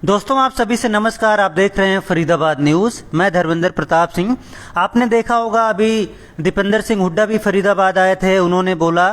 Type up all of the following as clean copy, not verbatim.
दोस्तों, आप सभी से नमस्कार। आप देख रहे हैं फरीदाबाद न्यूज़। मैं धर्मेंद्र प्रताप सिंह। आपने देखा होगा अभी दीपेंद्र सिंह हुड्डा भी फरीदाबाद आए थे। उन्होंने बोला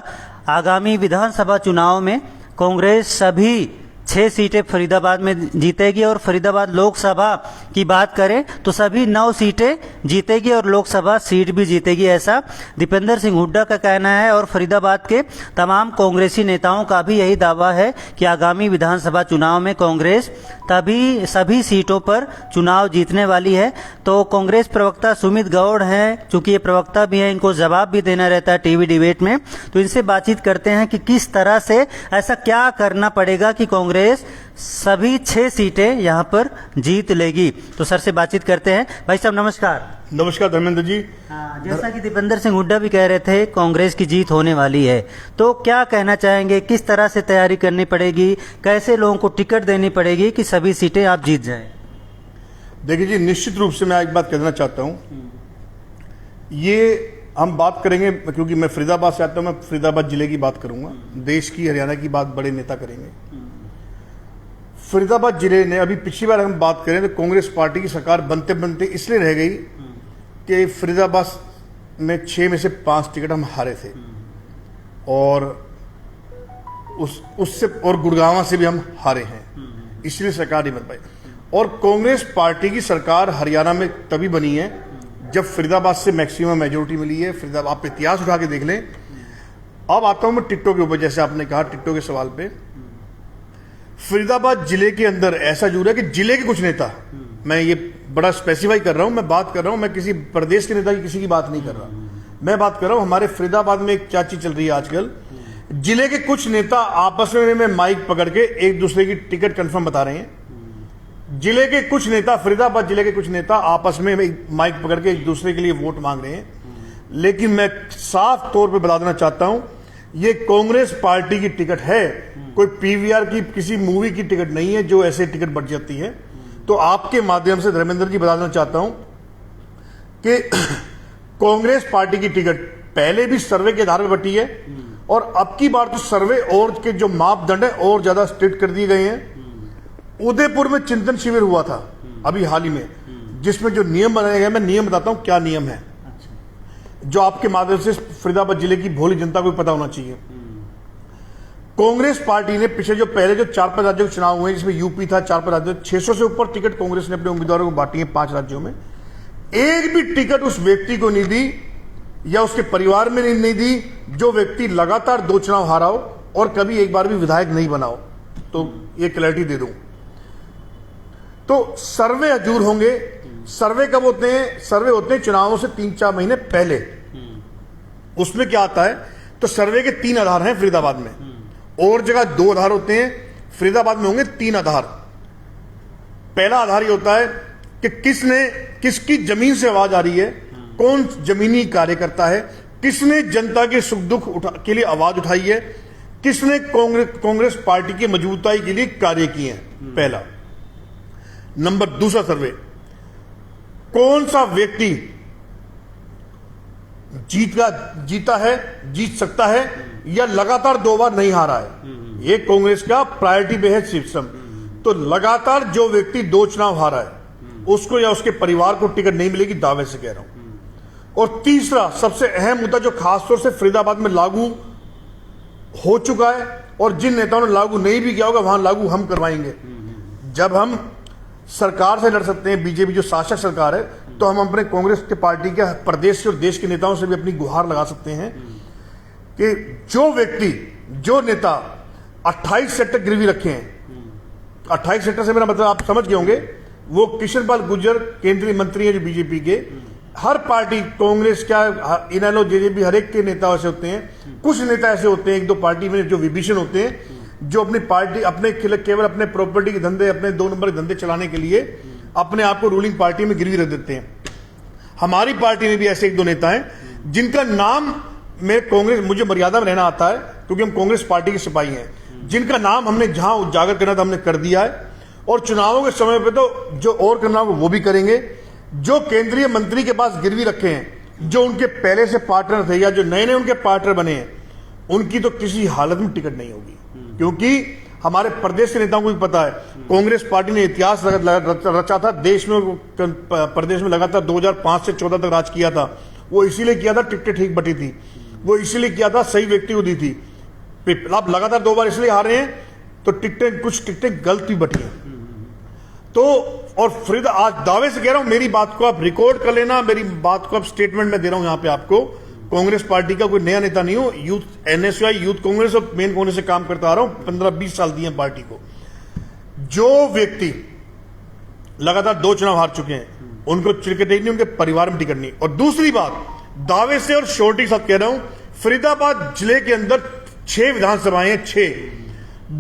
आगामी विधानसभा चुनाव में कांग्रेस सभी 6 सीटें फरीदाबाद में जीतेगी और फरीदाबाद लोकसभा की बात करें तो सभी 9 सीटें जीतेगी और लोकसभा सीट भी जीतेगी, ऐसा दीपेंद्र सिंह हुड्डा का कहना है। और फरीदाबाद के तमाम कांग्रेसी नेताओं का भी यही दावा है कि आगामी विधानसभा चुनाव में कांग्रेस सभी सीटों पर चुनाव जीतने वाली है। तो कांग्रेस प्रवक्ता सुमित गौड़ हैं, चूंकि ये प्रवक्ता भी हैं, इनको जवाब भी देना रहता है टीवी डिबेट में, तो इनसे बातचीत करते हैं कि किस तरह से ऐसा क्या करना पड़ेगा कि कांग्रेस सभी 6 सीटें यहां पर जीत लेगी। तो सर से बातचीत करते हैं। भाई साहब नमस्कार। नमस्कार धर्मेंद्र जी। जैसा कि दीपेंद्र सिंह हुड्डा भी कह रहे थे कांग्रेस की जीत होने वाली है, तो क्या कहना चाहेंगे, किस तरह से तैयारी करनी पड़ेगी, कैसे लोगों को टिकट देनी पड़ेगी कि सभी सीटें आप जीत जाएं? देखिए जी, निश्चित रूप से मैं एक बात कहना चाहता हूं। ये हम बात करेंगे क्योंकि मैं फरीदाबाद से आता हूं, मैं फरीदाबाद जिले की बात करूंगा। देश की, हरियाणा की बात बड़े नेता करेंगे। फरीदाबाद जिले ने अभी पिछली बार हम बात करें तो कांग्रेस पार्टी की सरकार बनते बनते इसलिए रह गई कि फरीदाबाद में 6 में से 5 टिकट हम हारे थे और उससे और गुड़गांव से भी हम हारे हैं, इसलिए सरकार नहीं बन पाई। और कांग्रेस पार्टी की सरकार हरियाणा में तभी बनी है जब फरीदाबाद से मैक्सिमम मेजोरिटी मिली है। फरीदाबाद आप इतिहास उठा के देख लें। अब आता हूं मैं टिकटों के ऊपर, जैसे आपने कहा टिकटों के सवाल पे। फरीदाबाद जिले के अंदर ऐसा जुड़ा है कि जिले के कुछ नेता, मैं ये बड़ा स्पेसिफाई कर रहा हूं, मैं बात कर रहा हूं, मैं किसी प्रदेश के नेता की किसी की बात नहीं कर रहा, मैं बात कर रहा हूं हमारे फरीदाबाद में एक चाची चल रही है आजकल। जिले के कुछ नेता आपस में माइक पकड़ के एक दूसरे की टिकट कंफर्म बता रहे हैं। जिले के कुछ नेता, फरीदाबाद जिले के कुछ नेता आपस में माइक पकड़ के एक दूसरे के लिए वोट मांग रहे हैं। लेकिन मैं साफ तौर पर बता देना चाहता हूं, ये कांग्रेस पार्टी की टिकट है, कोई पीवीआर की किसी मूवी की टिकट नहीं है जो ऐसे टिकट बढ़ जाती है। तो आपके माध्यम से धर्मेंद्र जी बता देना चाहता हूं कि कांग्रेस पार्टी की टिकट पहले भी सर्वे के आधार पर बटी है और अब की बार तो सर्वे और के जो मापदंड है और ज्यादा स्ट्रिक्ट कर दिए गए हैं। उदयपुर में चिंतन शिविर हुआ था अभी हाल ही में, जिसमें जो नियम बनाए गए, मैं नियम बताता हूं क्या नियम है जो आपके माध्यम से फरीदाबाद जिले की भोली जनता को पता होना चाहिए। कांग्रेस पार्टी ने पिछले जो पहले जो 4-5 राज्यों के चुनाव हुए, जिसमें यूपी था, 4-5 राज्यों 600 से ऊपर टिकट कांग्रेस ने अपने उम्मीदवारों को बांटी है 5 राज्यों में। एक भी टिकट उस व्यक्ति को नहीं दी या उसके परिवार में नहीं दी जो व्यक्ति लगातार 2 चुनाव हारा हो और कभी एक बार भी विधायक नहीं बना हो। तो ये क्लैरिटी दे दूं। तो सर्वे अजूर होंगे। सर्वे कब होते हैं? सर्वे होते हैं चुनावों से 3-4 महीने पहले। उसमें क्या आता है, तो सर्वे के 3 आधार हैं फरीदाबाद में, और जगह 2 आधार होते हैं, फरीदाबाद में होंगे 3 आधार। पहला आधार ये होता है कि किसकी जमीन से आवाज आ रही है, कौन जमीनी कार्य करता है, किसने जनता के सुख दुख के लिए आवाज उठाई है, किसने कांग्रेस पार्टी की मजबूताई के लिए कार्य किए हैं, पहला। नंबर दूसरा सर्वे, कौन सा व्यक्ति जीता है, जीत सकता है या लगातार 2 बार नहीं हारा है। ये कांग्रेस का प्रायोरिटी बेस्ड सिस्टम। तो लगातार जो व्यक्ति 2 चुनाव हारा है उसको या उसके परिवार को टिकट नहीं मिलेगी, दावे से कह रहा हूं। और तीसरा सबसे अहम मुद्दा जो खासतौर से फरीदाबाद में लागू हो चुका है और जिन नेताओं ने लागू नहीं भी किया होगा वहां लागू हम करवाएंगे। जब हम सरकार से लड़ सकते हैं, बीजेपी जो शासक सरकार है, तो हम अपने कांग्रेस के पार्टी के प्रदेश के और देश के नेताओं से भी अपनी गुहार लगा सकते हैं कि जो व्यक्ति, जो नेता 28 सेक्टर गिरवी रखे हैं, 28 सेक्टर से मेरा मतलब आप समझ गए होंगे, वो किशन पाल गुर्जर केंद्रीय मंत्री है जो बीजेपी के, हर पार्टी कांग्रेस का, इनेलो, जेजेपी, हर एक के नेता ऐसे होते हैं। कुछ नेता ऐसे होते हैं 1-2 पार्टी में जो विभीषण होते हैं, जो अपनी पार्टी अपने केवल अपने प्रॉपर्टी के धंधे, अपने 2 नंबर के धंधे चलाने के लिए अपने आप को रूलिंग पार्टी में गिरवी रख देते हैं। हमारी पार्टी में भी ऐसे 1-2 नेता हैं जिनका नाम में कांग्रेस, मुझे मर्यादा में रहना आता है क्योंकि हम कांग्रेस पार्टी के सिपाही हैं, जिनका नाम हमने जहां उजागर करना था हमने कर दिया है और चुनावों के समय पे तो जो और करना हो वो भी करेंगे। जो केंद्रीय मंत्री के पास गिरवी रखे हैं, जो उनके पहले से पार्टनर थे या जो नए नए उनके पार्टनर बने हैं, उनकी तो किसी हालत में टिकट नहीं होगी, क्योंकि हमारे प्रदेश के नेताओं को भी पता है, कांग्रेस पार्टी ने इतिहास रचा था देश में, प्रदेश में लगातार 2005 से 14 तक राज किया था। वो इसीलिए किया था टिकटें ठीक बटी थी, वो इसीलिए किया था सही व्यक्ति को दी थी। आप लगातार 2 बार इसलिए हारे हैं तो कुछ टिकटें गलत भी बटी हैं। तो और फरीदा आज दावे से कह रहा हूं, मेरी बात को आप रिकॉर्ड कर लेना, मेरी बात को आप स्टेटमेंट में दे रहा हूं यहां पे आपको। कांग्रेस पार्टी का कोई नया नेता नहीं हो, यूथ एनएसयूआई यूथ कांग्रेस और मेन कांग्रेस से काम करता आ रहा हूं, 15-20 साल दिए पार्टी को। जो व्यक्ति लगातार 2 चुनाव हार चुके हैं उनको टिकट नहीं, उनके परिवार में टिकट नहीं। और दूसरी बात, दावे से और श्योरिटी के साथ कह रहा हूं, फरीदाबाद जिले के अंदर 6 विधानसभाएं हैं, 6,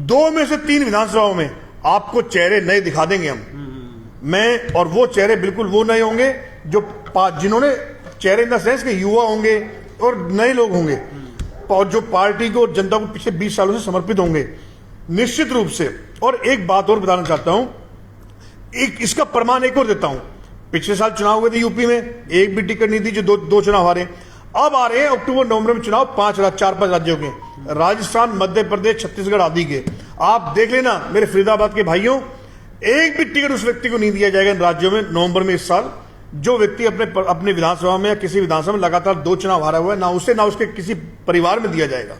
2 में से 3 विधानसभाओं में आपको चेहरे नए दिखा देंगे हम, मैं। और वो चेहरे बिल्कुल वो नए होंगे जो जिन्होंने चेहरे इन द सेंस के युवा होंगे और नए लोग होंगे और जो पार्टी को और जनता को पिछले 20 सालों से समर्पित होंगे निश्चित रूप से। और एक बात और बताना चाहता हूं, एक इसका प्रमाण एक और देता हूं। पिछले साल चुनाव हुए थे यूपी में, एक भी टिकट नहीं थी, जो दो चुनाव हारे। अब आ रहे हैं अक्टूबर नवंबर में चुनाव 4-5 राज्यों के, राजस्थान, मध्य प्रदेश, छत्तीसगढ़ आदि के। आप देख लेना मेरे फरीदाबाद के भाइयों, एक भी टिकट उस व्यक्ति को नहीं दिया जाएगा इन राज्यों में नवंबर में इस साल जो व्यक्ति अपने विधानसभा में या किसी विधानसभा में लगातार 2 चुनाव हारा हुआ है, ना उसे ना उसके किसी परिवार में दिया जाएगा।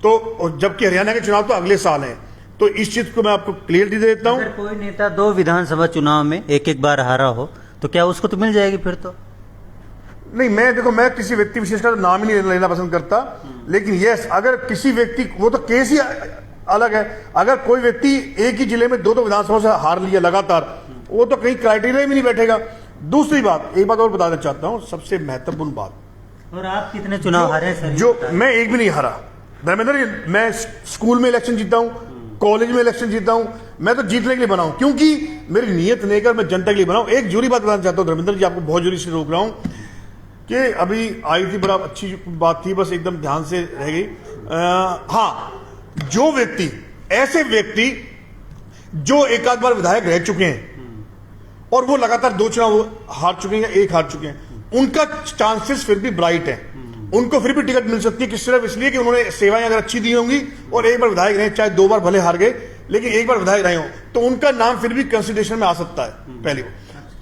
तो जबकि हरियाणा के चुनाव तो अगले साल हैं, तो इस चीज को मैं आपको क्लियरली दे देता हूं। अगर कोई नेता 2 विधानसभा चुनाव में एक बार हारा हो तो क्या उसको तो मिल जाएगी फिर? तो नहीं, मैं किसी व्यक्ति विशेष का नाम ही नहीं लेना पसंद करता, लेकिन यस, अगर किसी व्यक्ति, वो तो केस ही अलग है, अगर कोई व्यक्ति एक ही जिले में 2 विधानसभा से हार लिया लगातार, वो तो कहीं क्राइटेरिया में नहीं बैठेगा। दूसरी बात, एक बात और बताना चाहता हूं, सबसे महत्वपूर्ण बात, और आप कितने चुनाव हारे हैं सर? जो मैं एक भी नहीं हारा धर्मेंद्र, मैं स्कूल में इलेक्शन जीता हूं, कॉलेज में इलेक्शन जीता हूं, मैं तो जीतने के लिए बना हूं, क्योंकि मेरी नीयत लेकर मैं जनता के लिए बना हूं। एक जरूरी बात बताना चाहता हूं धर्मेंद्र जी, आपको बहुत जरूरी से रोक रहा हूं कि अभी आई थी, बड़ा अच्छी बात थी, बस एकदम ध्यान से रह गई। हाँ, जो व्यक्ति, ऐसे व्यक्ति जो एक आध बार विधायक रह चुके हैं और वो लगातार 2 चुनाव हार चुके हैं या 1 हार चुके हैं, उनका चांसेस फिर भी ब्राइट है, उनको फिर भी टिकट मिल सकती है कि सिर्फ इसलिए कि उन्होंने सेवाएं अगर अच्छी दी होंगी और एक बार विधायक रहे, चाहे 2 बार भले हार गए लेकिन एक बार विधायक रहे हो, तो उनका नाम फिर भी कंसिडरेशन में आ सकता है पहले।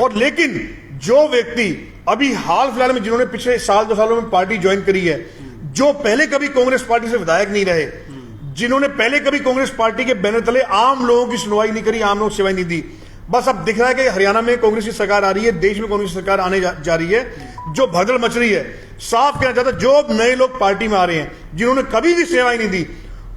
और लेकिन जो व्यक्ति अभी हाल फिलहाल में, जिन्होंने पिछले 1-2 सालों में पार्टी ज्वाइन करी है, जो पहले कभी कांग्रेस पार्टी से विधायक नहीं रहे, जिन्होंने पहले कभी कांग्रेस पार्टी के बैनर तले आम लोगों की सुनवाई नहीं करी, आम लोगों की सेवाएं नहीं दी, बस अब दिख रहा है कि हरियाणा में कांग्रेस की सरकार आ रही है, देश में कांग्रेस की सरकार आने जा रही है, जो भगदड़ मच रही है। साफ कहना चाहता, जो नए लोग पार्टी में आ रहे हैं, जिन्होंने कभी भी सेवाएं नहीं दी,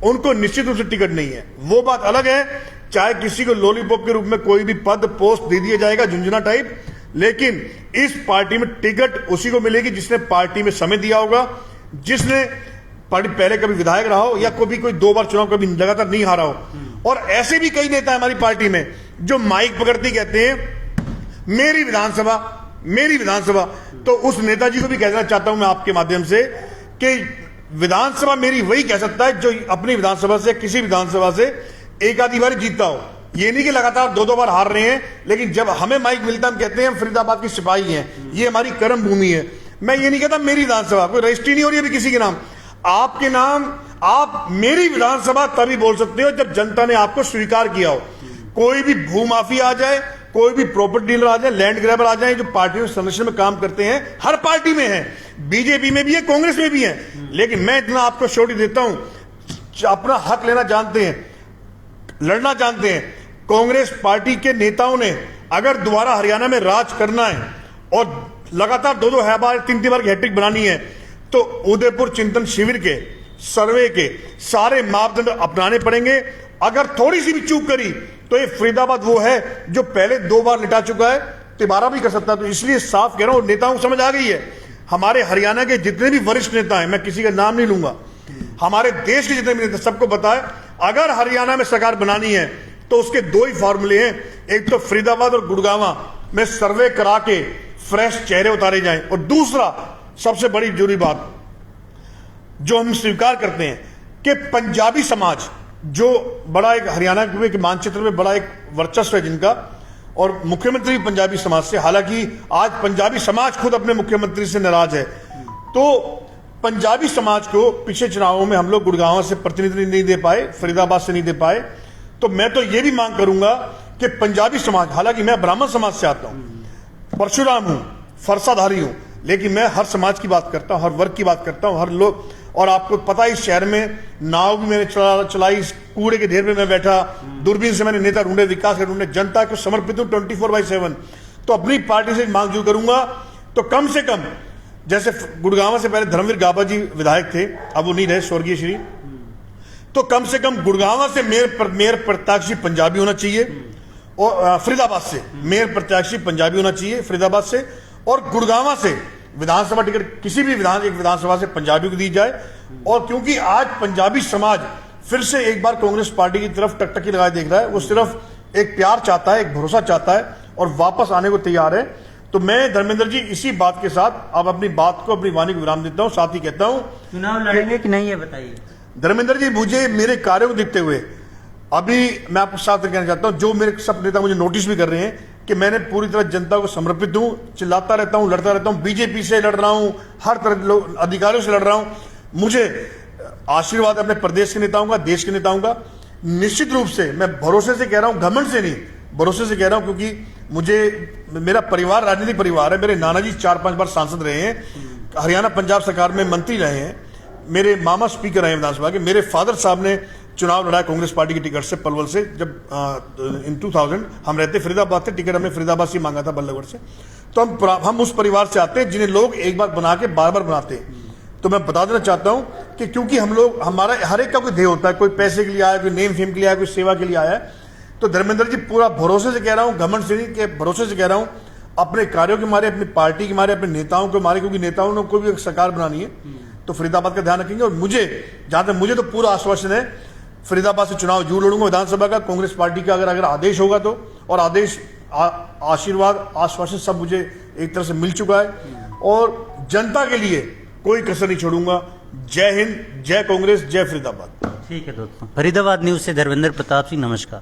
उनको निश्चित रूप से टिकट नहीं है। वो बात अलग है, चाहे किसी को लॉलीपॉप के रूप में कोई भी पद पोस्ट दे दिया जाएगा, झुंझुना टाइप, लेकिन इस पार्टी में टिकट उसी को मिलेगी जिसने पार्टी में समय दिया होगा, जिसने पार्टी पहले कभी विधायक रहा हो या कोई 2 बार चुनाव कभी लगातार नहीं हारा हो। और ऐसे भी कई नेता हमारी पार्टी में जो माइक पकड़ते कहते हैं मेरी विधानसभा, मेरी विधानसभा, तो उस नेताजी को भी कहना चाहता हूं मैं आपके माध्यम से कि विधानसभा मेरी वही कह सकता है जो अपनी विधानसभा से, किसी विधानसभा से एक आधी बार जीतता हो। ये नहीं कि लगातार 2 बार हार रहे हैं, लेकिन जब हमें माइक मिलता है हम कहते हैं हम फरीदाबाद की सिपाही हैं, ये हमारी कर्म भूमि है। मैं ये नहीं कहता मेरी विधानसभा, कोई रजिस्ट्री नहीं हो रही है अभी किसी के नाम, आपके नाम, आप मेरी विधानसभा तभी बोल सकते हो जब जनता ने आपको स्वीकार किया हो। कोई भी भूमाफिया आ जाए, कोई भी प्रॉपर्टी डीलर आ जाए, लैंड ग्रैबर आ जाए, जो पार्टी में संरक्षण में काम करते हैं, हर पार्टी में है, बीजेपी में भी है, कांग्रेस में भी है, लेकिन मैं इतना आपको श्योरिटी देता हूं, अपना हक लेना जानते हैं, लड़ना जानते हैं। कांग्रेस पार्टी के नेताओं ने अगर दोबारा हरियाणा में राज करना है और लगातार 2 बार 3 बार की हैट्रिक बनानी है, तो उदयपुर चिंतन शिविर के सर्वे के सारे मापदंड अपनाने पड़ेंगे। अगर थोड़ी सी भी चूक करी तो ये फरीदाबाद वो है जो पहले 2 बार लिटा चुका है, तिबारा भी कर सकता है। तो इसलिए साफ कह रहा हूं, नेताओं को समझ आ गई है, हमारे हरियाणा के जितने भी वरिष्ठ नेता हैं, मैं किसी का नाम नहीं लूंगा, हमारे देश के जितने भी नेता, सबको पता है अगर हरियाणा में सरकार बनानी है तो उसके 2 ही फॉर्मूले हैं, एक तो फरीदाबाद और गुड़गांव में सर्वे करा के फ्रेश चेहरे उतारे जाएं, और दूसरा सबसे बड़ी जरूरी बात जो हम स्वीकार करते हैं कि पंजाबी समाज, जो बड़ा एक हरियाणा के मानचित्र में बड़ा एक वर्चस्व है जिनका, और मुख्यमंत्री पंजाबी समाज से, हालांकि आज पंजाबी समाज खुद अपने मुख्यमंत्री से नाराज है, तो पंजाबी समाज को पिछले चुनावों में हम लोग गुड़गांव से प्रतिनिधि नहीं दे पाए, फरीदाबाद से नहीं दे पाए, तो मैं तो ये भी मांग करूंगा कि पंजाबी समाज, हालांकि मैं ब्राह्मण समाज से आता हूं, परशुराम हूं, फरसाधारी हूं, लेकिन मैं हर समाज की बात करता हूं, हर वर्ग की बात करता हूं, हर लोग। और आपको पता है इस शहर में नाव भी मैंने चलाई, इस कूड़े के ढेर में मैं बैठा, दूरबीन से मैंने नेता ढूंढे, विकास के ढूंढे, जनता को समर्पित हूं 24/7। तो अपनी पार्टी से मांग जो करूंगा, तो कम से कम जैसे गुड़गांव से पहले धर्मवीर गाबा जी विधायक थे, अब वो नहीं रहे, स्वर्गीय श्री, तो कम से कम गुड़गांव से मेयर प्रत्याशी पंजाबी होना चाहिए, और फरीदाबाद से मेयर प्रत्याशी पंजाबी होना चाहिए फरीदाबाद से, और गुड़गांव से विधानसभा टिकट किसी भी विधानसभा से पंजाबी को दी जाए। और क्योंकि आज पंजाबी समाज फिर से एक बार कांग्रेस पार्टी की तरफ टकटकी लगाए देख रहा है, वो सिर्फ एक प्यार चाहता है, एक भरोसा चाहता है और वापस आने को तैयार है। तो मैं धर्मेंद्र जी इसी बात के साथ अब अपनी बात को, अपनी वाणी को विराम देता हूं, साथ ही कहता हूं चुनाव लड़ेंगे कि नहीं, ये बताइए। धर्मेंद्र जी, मुझे मेरे कार्यों को देखते हुए अभी मैं आपको साफ कहना चाहता हूं, जो मेरे सब नेता मुझे नोटिस भी कर रहे हैं कि मैंने पूरी तरह जनता को समर्पित हूं, चिल्लाता रहता हूं, लड़ता रहता हूं, बीजेपी से लड़ रहा हूं, हर तरह अधिकारियों से लड़ रहा हूं। मुझे आशीर्वाद अपने प्रदेश के नेताओं का, देश के नेताओं का। निश्चित रूप से मैं भरोसे से कह रहा हूं, घमंड से नहीं, भरोसे से कह रहा हूं, क्योंकि मुझे मेरा परिवार राजनीतिक परिवार है। मेरे नाना जी 4-5 बार सांसद रहे हैं, हरियाणा पंजाब सरकार में मंत्री रहे हैं, मेरे मामा स्पीकर रहे हैं विधानसभा के, मेरे फादर साहब ने चुनाव लड़ा कांग्रेस पार्टी की टिकट से पलवल से, जब इन 2000 हम रहते फरीदाबाद थे, टिकट हमने फरीदाबाद से मांगा था बल्लभगढ़ से। तो हम उस परिवार से आते हैं जिन्हें लोग एक बार बना के बार बार बनाते हैं। तो मैं बता देना चाहता हूं कि क्योंकि हम लोग, हमारा हर एक का कोई ध्येय होता है, कोई पैसे के लिए आया, कोई नेम फेम के लिए आया, कोई सेवा के लिए आया है। तो धर्मेंद्र जी, पूरा भरोसे से कह रहा हूं, घमंड से नहीं, कि भरोसे से कह रहा हूं, अपने कार्यों के मारे, अपनी पार्टी के मारे, अपने नेताओं के मारे, क्योंकि नेताओं ने कोई भी एक सरकार बनानी है तो फरीदाबाद का ध्यान रखेंगे। और मुझे, जहां तक मुझे तो पूरा आश्वासन है, फरीदाबाद से चुनाव जरूर लड़ूंगा विधानसभा का, कांग्रेस पार्टी का अगर आदेश होगा तो। और आदेश, आशीर्वाद, आश्वासन सब मुझे एक तरह से मिल चुका है, और जनता के लिए कोई कसर नहीं छोड़ूंगा। जय हिंद, जय कांग्रेस, जय फरीदाबाद। ठीक है दोस्तों, फरीदाबाद न्यूज से धर्मेंद्र प्रताप सिंह, नमस्कार।